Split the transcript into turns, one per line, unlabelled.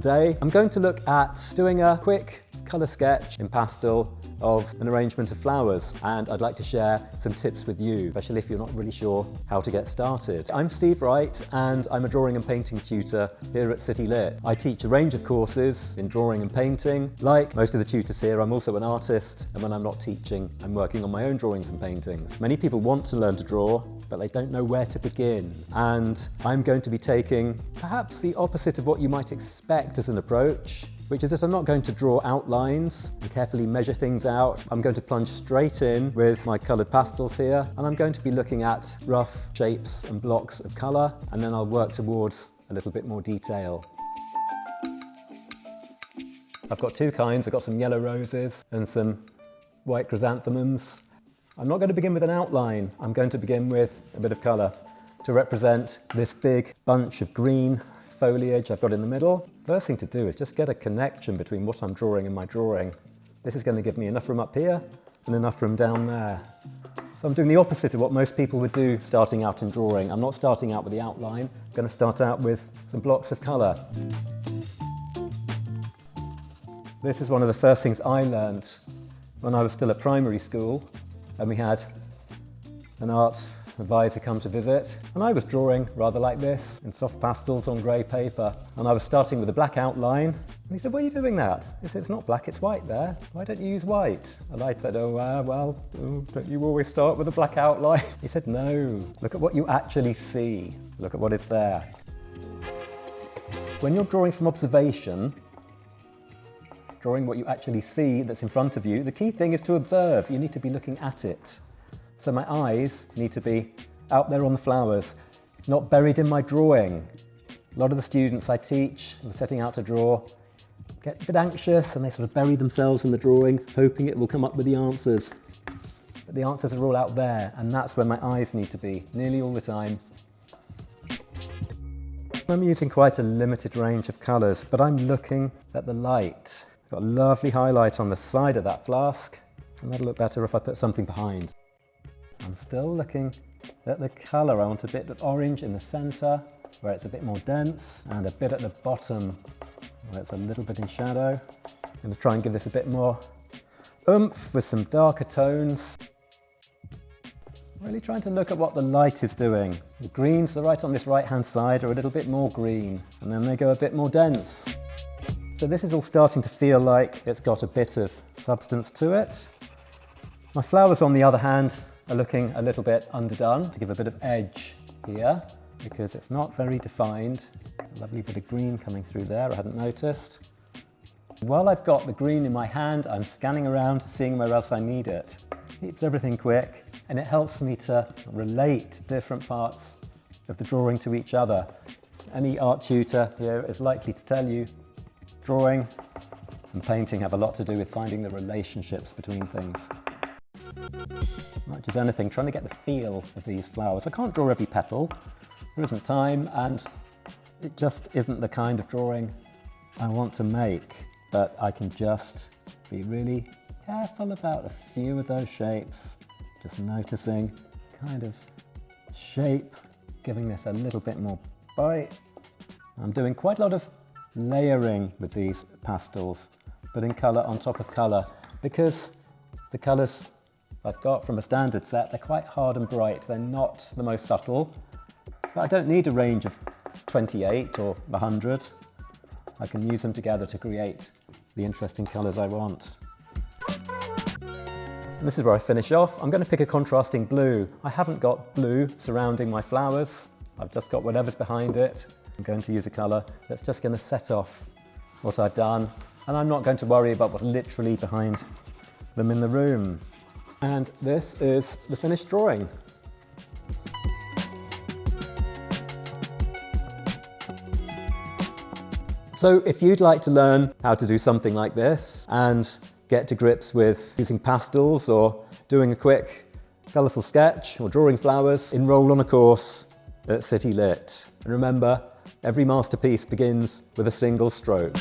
today I'm going to look at doing a quick colour sketch in pastel of an arrangement of flowers, and I'd like to share some tips with you, especially if you're not really sure how to get started. I'm Steve Wright and I'm a drawing and painting tutor here at City Lit. I teach a range of courses in drawing and painting. Like most of the tutors here, I'm also an artist, and when I'm not teaching, I'm working on my own drawings and paintings. Many people want to learn to draw, but they don't know where to begin. And I'm going to be taking perhaps the opposite of what you might expect as an approach, which is that I'm not going to draw outlines and carefully measure things out. I'm going to plunge straight in with my coloured pastels here, and I'm going to be looking at rough shapes and blocks of colour, and then I'll work towards a little bit more detail. I've got two kinds. I've got some yellow roses and some white chrysanthemums. I'm not going to begin with an outline. I'm going to begin with a bit of colour to represent this big bunch of green foliage I've got in the middle. First thing to do is just get a connection between what I'm drawing and my drawing. This is going to give me enough room up here and enough room down there. So I'm doing the opposite of what most people would do starting out in drawing. I'm not starting out with the outline. I'm going to start out with some blocks of colour. This is one of the first things I learned when I was still at primary school, and we had an arts advisor come to visit, and I was drawing rather like this in soft pastels on grey paper, and I was starting with a black outline, and he said, "Why are you doing that?" I said, "It's not black, it's white there. Why don't you use white?" And I said, don't you always start with a black outline?" He said, "No, look at what you actually see. Look at what is there." When you're drawing from observation, drawing what you actually see that's in front of you, the key thing is to observe. You need to be looking at it. So my eyes need to be out there on the flowers, not buried in my drawing. A lot of the students I teach, who are setting out to draw, get a bit anxious and they sort of bury themselves in the drawing, hoping it will come up with the answers. But the answers are all out there, and that's where my eyes need to be, nearly all the time. I'm using quite a limited range of colours, but I'm looking at the light. I've got a lovely highlight on the side of that flask, and that'll look better if I put something behind. I'm still looking at the colour. I want a bit of orange in the centre, where it's a bit more dense, and a bit at the bottom, where it's a little bit in shadow. I'm going to try and give this a bit more oomph with some darker tones. Really trying to look at what the light is doing. The greens are right on this right-hand side are a little bit more green, and then they go a bit more dense. So this is all starting to feel like it's got a bit of substance to it. My flowers, on the other hand, are looking a little bit underdone, to give a bit of edge here, because it's not very defined. There's a lovely bit of green coming through there, I hadn't noticed. While I've got the green in my hand, I'm scanning around, seeing where else I need it. Keeps everything quick, and it helps me to relate different parts of the drawing to each other. Any art tutor here is likely to tell you drawing and painting have a lot to do with finding the relationships between things. Much as anything, trying to get the feel of these flowers. I can't draw every petal, there isn't time, and it just isn't the kind of drawing I want to make, but I can just be really careful about a few of those shapes, just noticing kind of shape, giving this a little bit more bite. I'm doing quite a lot of layering with these pastels, putting colour on top of colour, because the colours I've got from a standard set, they're quite hard and bright. They're not the most subtle, but I don't need a range of 28 or 100. I can use them together to create the interesting colours I want. And this is where I finish off. I'm going to pick a contrasting blue. I haven't got blue surrounding my flowers. I've just got whatever's behind it. I'm going to use a colour that's just going to set off what I've done, and I'm not going to worry about what's literally behind them in the room. And this is the finished drawing. So if you'd like to learn how to do something like this and get to grips with using pastels or doing a quick colourful sketch or drawing flowers, enroll on a course at City Lit. And remember, every masterpiece begins with a single stroke.